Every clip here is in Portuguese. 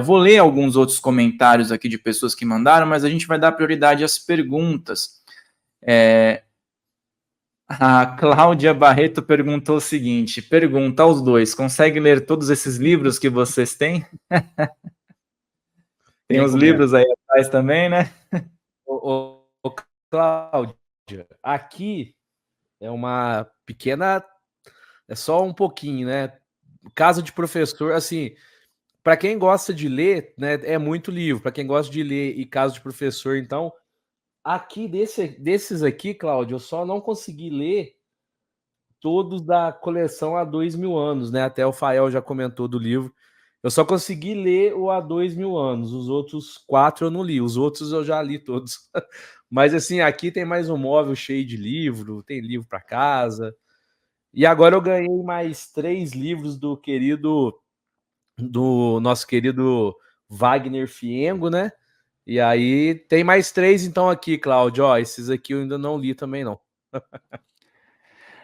Eu vou ler alguns outros comentários aqui de pessoas que mandaram, mas a gente vai dar prioridade às perguntas. A Cláudia Barreto perguntou o seguinte, pergunta aos dois, consegue ler todos esses livros que vocês têm? Tem os livros aí atrás também, né? Ô, Cláudia, aqui é uma pequena, é só um pouquinho, né? Casa de professor, assim, para quem gosta de ler, né, é muito livro. Para quem gosta de ler e casa de professor, então, aqui desses aqui, Cláudio, eu só não consegui ler todos da coleção Há 2000 anos, né? Até o Fael já comentou do livro. Eu só consegui ler o Há 2000 anos. Os outros 4 eu não li. Os outros eu já li todos. Mas assim, aqui tem mais um móvel cheio de livro, tem livro para casa. E agora eu ganhei mais 3 livros do nosso querido Wagner Fiengo, né? E aí tem mais 3 então aqui, Cláudio. Ó, esses aqui eu ainda não li também não.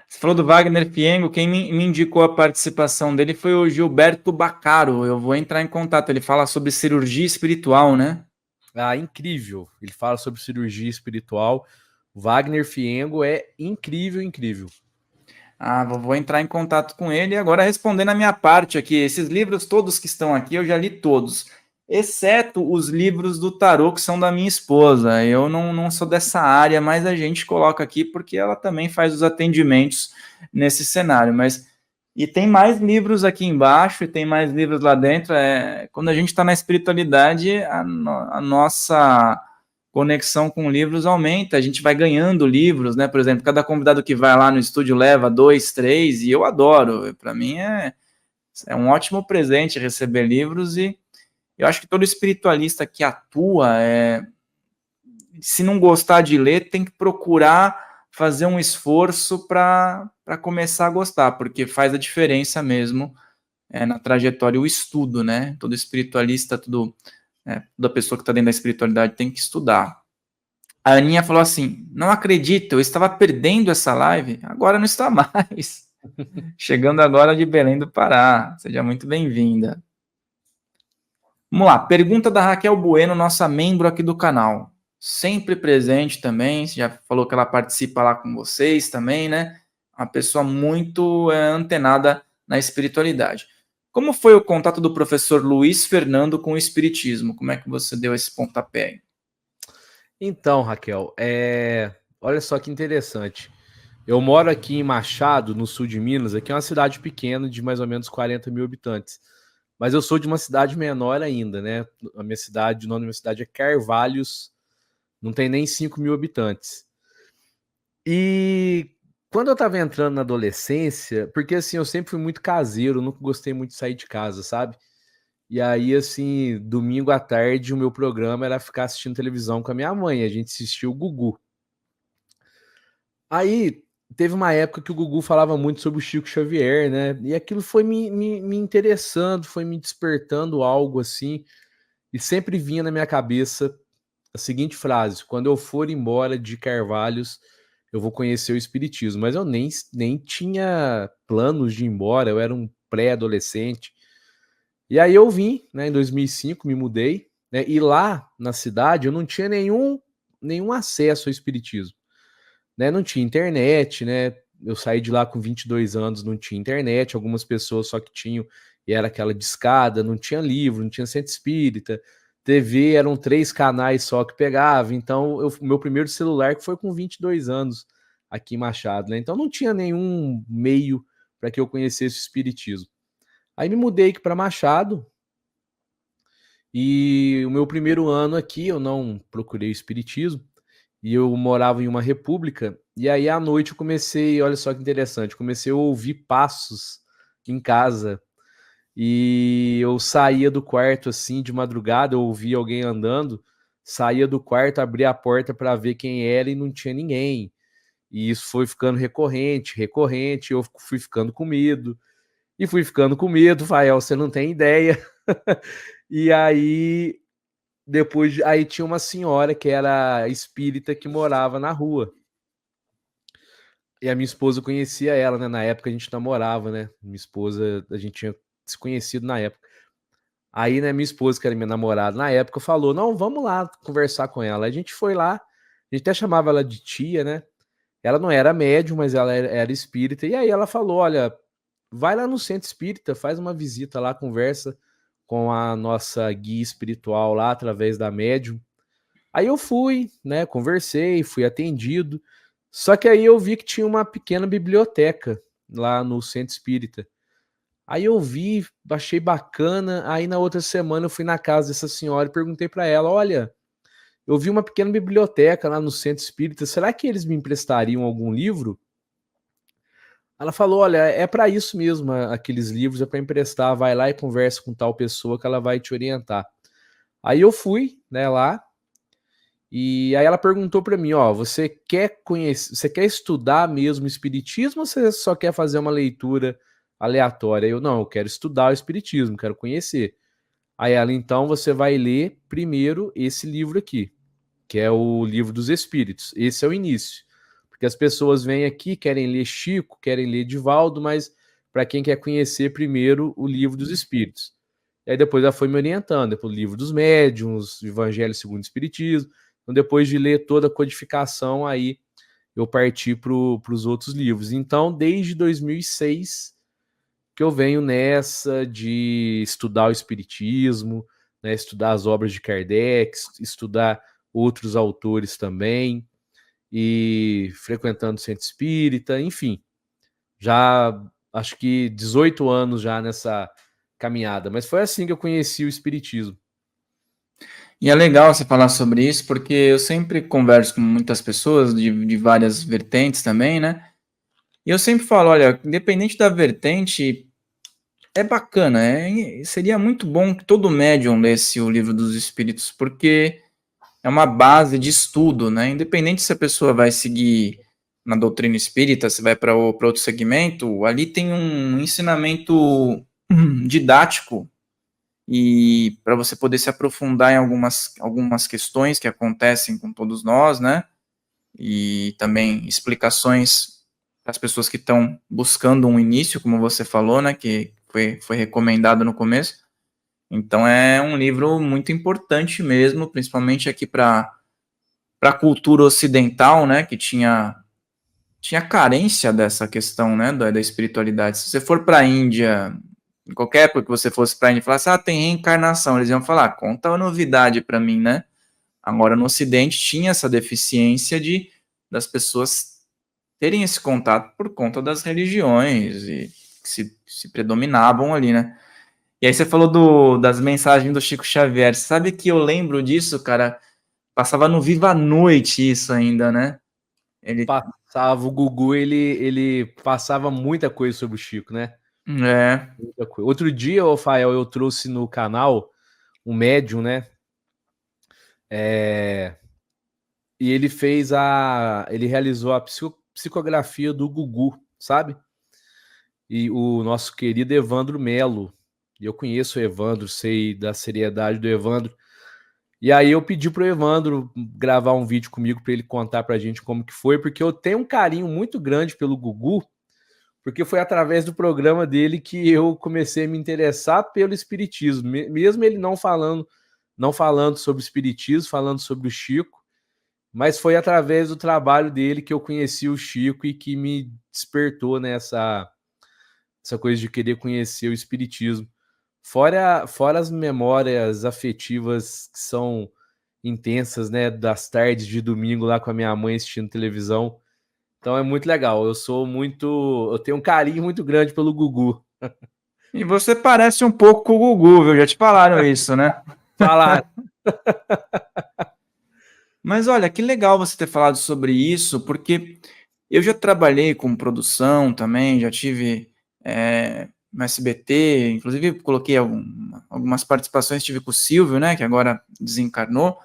Você falou do Wagner Fiengo, quem me indicou a participação dele foi o Gilberto Baccaro. Eu vou entrar em contato, ele fala sobre cirurgia espiritual, né? Ah, incrível. Ele fala sobre cirurgia espiritual. Wagner Fiengo é incrível, incrível. Ah, vou entrar em contato com ele. E agora, respondendo a minha parte aqui, esses livros todos que estão aqui, eu já li todos, exceto os livros do tarô, que são da minha esposa. Eu não sou dessa área, mas a gente coloca aqui porque ela também faz os atendimentos nesse cenário. E tem mais livros aqui embaixo, e tem mais livros lá dentro. Quando a gente está na espiritualidade, a nossa conexão com livros aumenta, a gente vai ganhando livros, né? Por exemplo, cada convidado que vai lá no estúdio leva 2, 3, e eu adoro. Para mim é um ótimo presente receber livros, e eu acho que todo espiritualista que atua, se não gostar de ler, tem que procurar fazer um esforço para começar a gostar, porque faz a diferença mesmo na trajetória o estudo, né? Todo espiritualista, toda pessoa que está dentro da espiritualidade tem que estudar. A Aninha falou assim, não acredito, eu estava perdendo essa live, agora não está mais. Chegando agora de Belém do Pará, seja muito bem-vinda. Vamos lá, pergunta da Raquel Bueno, nossa membro aqui do canal. Sempre presente também, você já falou que ela participa lá com vocês também, né? Uma pessoa muito antenada na espiritualidade. Como foi o contato do professor Luiz Fernando com o espiritismo? Como é que você deu esse pontapé aí? Então, Raquel, olha só que interessante. Eu moro aqui em Machado, no sul de Minas. Aqui é uma cidade pequena de mais ou menos 40 mil habitantes. Mas eu sou de uma cidade menor ainda, né? A minha cidade, o nome da minha cidade é Carvalhos, não tem nem 5 mil habitantes. E quando eu tava entrando na adolescência, porque assim, eu sempre fui muito caseiro, nunca gostei muito de sair de casa, sabe? E aí, assim, domingo à tarde, o meu programa era ficar assistindo televisão com a minha mãe. A gente assistia o Gugu. Aí teve uma época que o Gugu falava muito sobre o Chico Xavier, né? E aquilo foi me interessando, foi me despertando algo assim. E sempre vinha na minha cabeça a seguinte frase: quando eu for embora de Carvalhos, eu vou conhecer o Espiritismo. Mas eu nem tinha planos de ir embora, eu era um pré-adolescente. E aí eu vim, né, em 2005, me mudei, né, e lá na cidade eu não tinha nenhum acesso ao espiritismo, né, não tinha internet, né, eu saí de lá com 22 anos, não tinha internet, algumas pessoas só que tinham, e era aquela discada, não tinha livro, não tinha centro espírita, TV eram 3 canais só que pegava, então meu primeiro celular que foi com 22 anos aqui em Machado, né, então não tinha nenhum meio para que eu conhecesse o espiritismo. Aí me mudei aqui para Machado, e o meu primeiro ano aqui eu não procurei o espiritismo, e eu morava em uma república, e aí à noite eu comecei, olha só que interessante, comecei a ouvir passos em casa, e eu saía do quarto assim de madrugada, eu ouvia alguém andando, saía do quarto, abria a porta para ver quem era e não tinha ninguém. E isso foi ficando recorrente, recorrente, eu fui ficando com medo. E fui ficando com medo, Fael, você não tem ideia. E aí, depois, aí tinha uma senhora que era espírita que morava na rua. E a minha esposa conhecia ela, né? Na época a gente namorava, né? Minha esposa, a gente tinha se conhecido na época. Aí, né, minha esposa, que era minha namorada na época, falou: não, vamos lá conversar com ela. A gente foi lá, a gente até chamava ela de tia, né? Ela não era médium, mas ela era espírita. E aí ela falou: olha, vai lá no centro espírita, faz uma visita lá, conversa com a nossa guia espiritual lá, através da médium. Aí eu fui, né, conversei, fui atendido. Só que aí eu vi que tinha uma pequena biblioteca lá no centro espírita. Aí eu vi, achei bacana. Aí na outra semana eu fui na casa dessa senhora e perguntei para ela: olha, eu vi uma pequena biblioteca lá no centro espírita, será que eles me emprestariam algum livro? Ela falou: olha, é para isso mesmo, aqueles livros é para emprestar, vai lá e conversa com tal pessoa que ela vai te orientar. Aí eu fui, né, lá, e aí ela perguntou para mim: ó, você quer conhecer, você quer estudar mesmo o espiritismo ou você só quer fazer uma leitura aleatória? Eu não, eu quero estudar o espiritismo, quero conhecer. Aí ela: então você vai ler primeiro esse livro aqui, que é o Livro dos Espíritos. Esse é o início. Porque as pessoas vêm aqui, querem ler Chico, querem ler Divaldo, mas para quem quer conhecer primeiro o Livro dos Espíritos. E aí depois ela foi me orientando, depois o Livro dos Médiuns, o Evangelho segundo o Espiritismo. Então, depois de ler toda a codificação, aí eu parti para os outros livros. Então, desde 2006 que eu venho nessa de estudar o Espiritismo, né, estudar as obras de Kardec, estudar outros autores também, e frequentando o centro espírita, enfim, já acho que 18 anos já nessa caminhada, mas foi assim que eu conheci o Espiritismo. E é legal você falar sobre isso, porque eu sempre converso com muitas pessoas de várias vertentes também, né? E eu sempre falo, olha, independente da vertente, é bacana, seria muito bom que todo médium lesse o Livro dos Espíritos, porque é uma base de estudo, né? Independente se a pessoa vai seguir na doutrina espírita, se vai para outro segmento, ali tem um ensinamento didático e para você poder se aprofundar em algumas questões que acontecem com todos nós, né? E também explicações para as pessoas que estão buscando um início, como você falou, né? Que foi recomendado no começo. Então é um livro muito importante mesmo, principalmente aqui para a cultura ocidental, né? Que tinha carência dessa questão, né? Da espiritualidade. Se você for para a Índia, em qualquer época que você fosse para a Índia e falasse, tem reencarnação, eles iam falar, conta uma novidade para mim, né? Agora, no Ocidente, tinha essa deficiência das pessoas terem esse contato por conta das religiões e que se predominavam ali, né? E aí você falou das mensagens do Chico Xavier. Sabe que eu lembro disso, cara? Passava no Viva a Noite isso ainda, né? Ele Passava o Gugu, ele passava muita coisa sobre o Chico, né? é. Muita coisa. Outro dia, Rafael, eu trouxe no canal um médium, né? E ele ele realizou a psicografia do Gugu, sabe? E o nosso querido Evandro Melo. E eu conheço o Evandro, sei da seriedade do Evandro. E aí eu pedi pro Evandro gravar um vídeo comigo para ele contar pra gente como que foi, porque eu tenho um carinho muito grande pelo Gugu, porque foi através do programa dele que eu comecei a me interessar pelo espiritismo, mesmo ele não falando sobre espiritismo, falando sobre o Chico, mas foi através do trabalho dele que eu conheci o Chico e que me despertou nessa essa coisa de querer conhecer o espiritismo. Fora as memórias afetivas que são intensas, né, das tardes de domingo lá com a minha mãe assistindo televisão. Então é muito legal. Eu tenho um carinho muito grande pelo Gugu. E você parece um pouco com o Gugu, viu? Já te falaram isso, né? Falar. Mas olha, que legal você ter falado sobre isso, porque eu já trabalhei com produção também, já tive no SBT, inclusive coloquei algumas participações, tive com o Silvio, né, que agora desencarnou,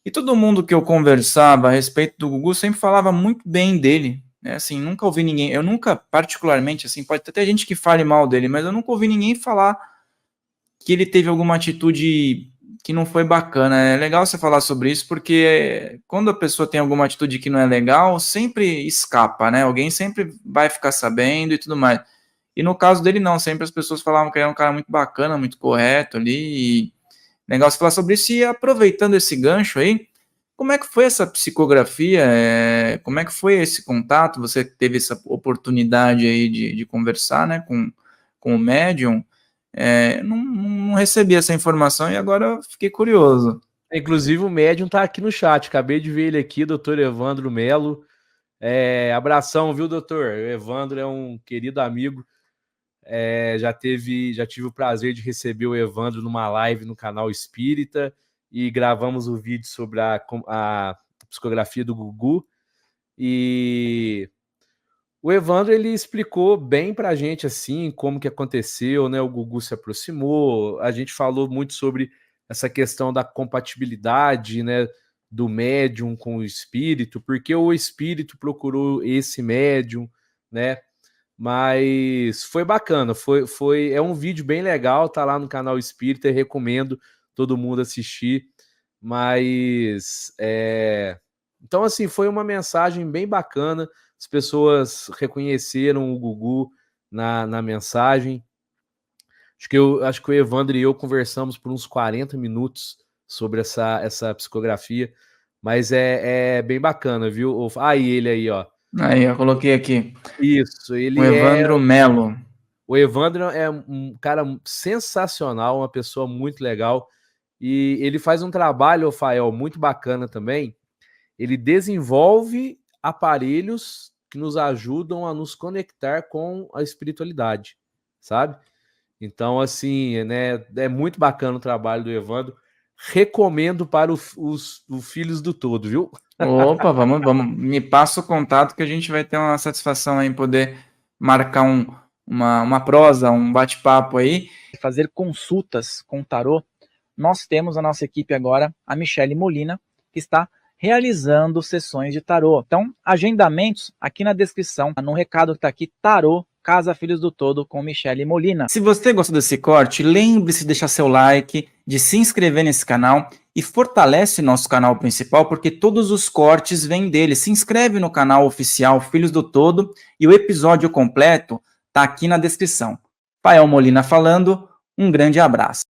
e todo mundo que eu conversava a respeito do Gugu sempre falava muito bem dele, né, assim, nunca ouvi ninguém, eu nunca particularmente, assim, pode ter gente que fale mal dele, mas eu nunca ouvi ninguém falar que ele teve alguma atitude que não foi bacana. É legal você falar sobre isso, porque quando a pessoa tem alguma atitude que não é legal, sempre escapa, né? Alguém sempre vai ficar sabendo e tudo mais. E no caso dele, não, sempre as pessoas falavam que ele era um cara muito bacana, muito correto ali, e legal você falar sobre isso. E aproveitando esse gancho aí, como é que foi essa psicografia? Como é que foi esse contato? Você teve essa oportunidade aí de conversar, né, com o médium? Não recebi essa informação e agora eu fiquei curioso. Inclusive, o médium tá aqui no chat. Acabei de ver ele aqui, doutor Evandro Melo. Abração, viu, doutor? O Evandro é um querido amigo. Já tive o prazer de receber o Evandro numa live no canal Espírita e gravamos o vídeo sobre a psicografia do Gugu. E o Evandro, ele explicou bem pra gente, assim, como que aconteceu, né? O Gugu se aproximou, a gente falou muito sobre essa questão da compatibilidade, né, do médium com o espírito, porque o espírito procurou esse médium, né? Mas foi bacana, é um vídeo bem legal, tá lá no canal Espírita, recomendo todo mundo assistir, mas então assim, foi uma mensagem bem bacana, as pessoas reconheceram o Gugu na mensagem, acho que o Evandro e eu conversamos por uns 40 minutos sobre essa psicografia, mas é bem bacana, viu? Aí ele aí, ó. Aí, eu coloquei aqui. Isso, O Evandro Melo. O Evandro é um cara sensacional, uma pessoa muito legal, e ele faz um trabalho, Rafael, muito bacana também. Ele desenvolve aparelhos que nos ajudam a nos conectar com a espiritualidade, sabe? Então, assim, né, é muito bacana o trabalho do Evandro. Recomendo para os Filhos do Todo, viu? Opa, vamos, me passa o contato que a gente vai ter uma satisfação aí em poder marcar uma prosa, um bate-papo aí. Fazer consultas com tarô, nós temos a nossa equipe agora, a Michele Molina, que está realizando sessões de tarô. Então, agendamentos aqui na descrição, no recado que está aqui, tarô, Casa Filhos do Todo, com Michele Molina. Se você gostou desse corte, lembre-se de deixar seu like, de se inscrever nesse canal e fortalece nosso canal principal, porque todos os cortes vêm dele. Se inscreve no canal oficial Filhos do Todo e o episódio completo está aqui na descrição. Pael Molina falando, um grande abraço.